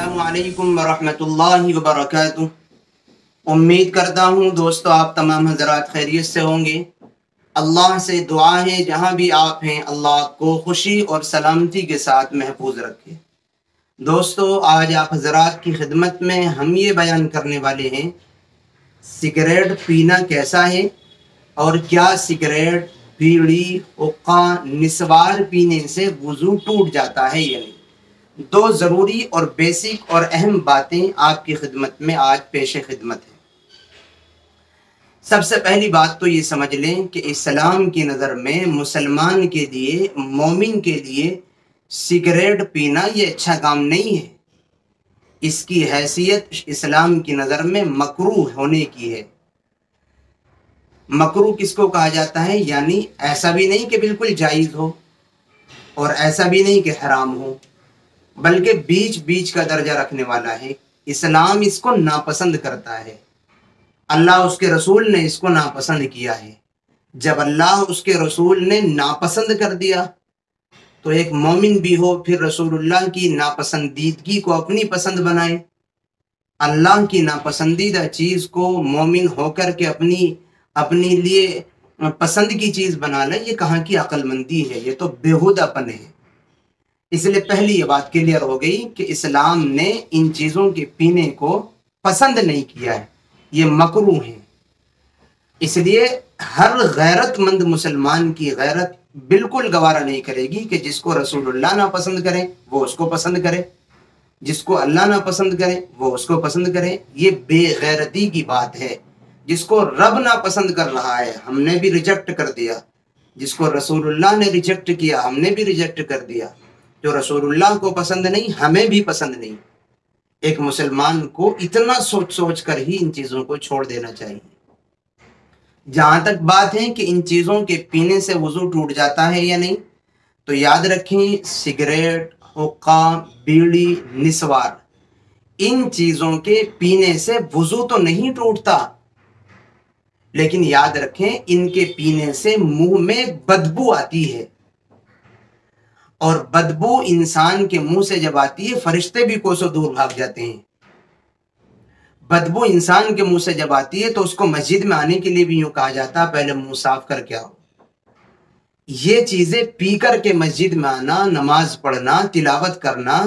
अस्सलामु अलैकुम वरहमतुल्लाहि वबरकातुह। उम्मीद करता हूँ दोस्तों आप तमाम हज़रात खैरियत से होंगे। अल्लाह से दुआ है जहाँ भी आप हैं अल्लाह आपको खुशी और सलामती के साथ महफूज रखे। दोस्तों आज आप हज़रात की खिदमत में हम ये बयान करने वाले हैं सिगरेट पीना कैसा है और क्या सिगरेट, बीड़ी, हुक्का, निस्वार पीने से वज़ू टूट जाता है या नहीं। दो ज़रूरी और बेसिक और अहम बातें आपकी खिदमत में आज पेश खिदमत है। सबसे पहली बात तो ये समझ लें कि इस्लाम की नज़र में मुसलमान के लिए, मोमिन के लिए सिगरेट पीना ये अच्छा काम नहीं है। इसकी हैसियत इस्लाम की नज़र में मकरूह होने की है। मकरूह किसको कहा जाता है? यानी ऐसा भी नहीं कि बिल्कुल जायज़ हो और ऐसा भी नहीं कि हराम हो, बल्कि बीच बीच का दर्जा रखने वाला है। इस्लाम इसको नापसंद करता है। अल्लाह उसके रसूल ने इसको नापसंद किया है। जब अल्लाह उसके रसूल ने नापसंद कर दिया तो एक मोमिन भी हो फिर रसूलुल्लाह की नापसंदीदगी को अपनी पसंद बनाए। अल्लाह की नापसंदीदा चीज़ को मोमिन होकर के अपनी लिए पसंद की चीज़ बना ले, ये कहाँ की अक्लमंदी है, ये तो बेहुदापन है। इसलिए पहली ये बात क्लियर हो गई कि इस्लाम ने इन चीज़ों के पीने को पसंद नहीं किया है, ये मकरूह है। इसलिए हर गैरतमंद मुसलमान की गैरत बिल्कुल गवारा नहीं करेगी कि जिसको रसूलुल्लाह ना पसंद करें वो उसको पसंद करे, जिसको अल्लाह ना पसंद करे वो उसको पसंद करे। ये बेगैरती की बात है। जिसको रब ना पसंद कर रहा है हमने भी रिजेक्ट कर दिया, जिसको रसूलुल्लाह ने रिजेक्ट किया हमने भी रिजेक्ट कर दिया। जो रसूलुल्लाह को पसंद नहीं हमें भी पसंद नहीं। एक मुसलमान को इतना सोच सोच कर ही इन चीज़ों को छोड़ देना चाहिए। जहाँ तक बात है कि इन चीज़ों के पीने से वज़ू टूट जाता है या नहीं, तो याद रखें सिगरेट, हुक्का, बीड़ी, निस्वार, इन चीज़ों के पीने से वज़ू तो नहीं टूटता, लेकिन याद रखें इनके पीने से मुंह में बदबू आती है और बदबू इंसान के मुंह से जब आती है फरिश्ते भी कोसों दूर भाग जाते हैं। बदबू इंसान के मुंह से जब आती है तो उसको मस्जिद में आने के लिए भी यूं कहा जाता है पहले मुंह साफ करके आओ। ये चीजें पी कर के मस्जिद में आना, नमाज पढ़ना, तिलावत करना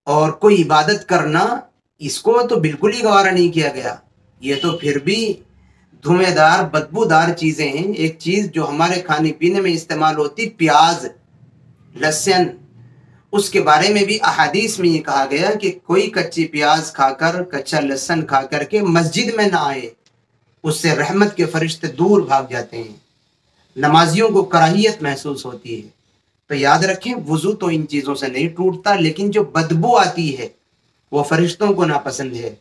और कोई इबादत करना, इसको तो बिल्कुल ही गवारा नहीं किया गया। ये तो फिर भी धुएंदार बदबूदार चीजें हैं। एक चीज जो हमारे खाने पीने में इस्तेमाल होती, प्याज, लहसुन, उसके बारे में भी अहादीस में ये कहा गया कि कोई कच्ची प्याज खाकर, कच्चा लहसुन खाकर के मस्जिद में ना आए, उससे रहमत के फरिश्ते दूर भाग जाते हैं। नमाजियों को कराहियत महसूस होती है। तो याद रखें वुजू तो इन चीज़ों से नहीं टूटता, लेकिन जो बदबू आती है वो फरिश्तों को नापसंद है,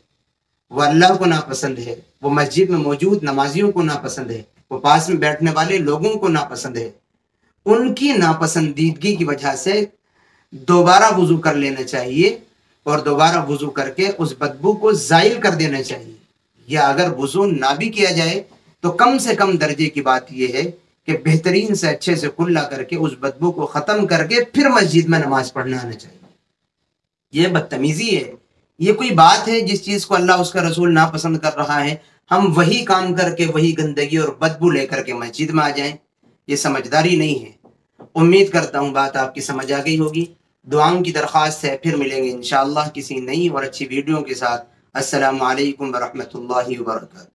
वो अल्लाह को नापसंद है, वो मस्जिद में मौजूद नमाजियों को नापसंद है, वो पास में बैठने वाले लोगों को नापसंद है। उनकी नापसंदीदगी की वजह से दोबारा वुजू कर लेना चाहिए और दोबारा वुजू करके उस बदबू को ज़ाइल कर देना चाहिए। या अगर वुजू ना भी किया जाए तो कम से कम दर्जे की बात यह है कि बेहतरीन से अच्छे से कुल्ला करके उस बदबू को ख़त्म करके फिर मस्जिद में नमाज पढ़ना आना चाहिए। ये बदतमीज़ी है। ये कोई बात है जिस चीज़ को अल्लाह उसका रसूल नापसंद कर रहा है हम वही काम करके वही गंदगी और बदबू लेकर के मस्जिद में आ जाएं? ये समझदारी नहीं है। उम्मीद करता हूँ बात आपकी समझ आ गई होगी। दुआओं की दरख्वास्त है, फिर मिलेंगे इंशाअल्लाह किसी नई और अच्छी वीडियो के साथ। अस्सलामु अलैकुम वरहमतुल्लाहि वबरकातुहू।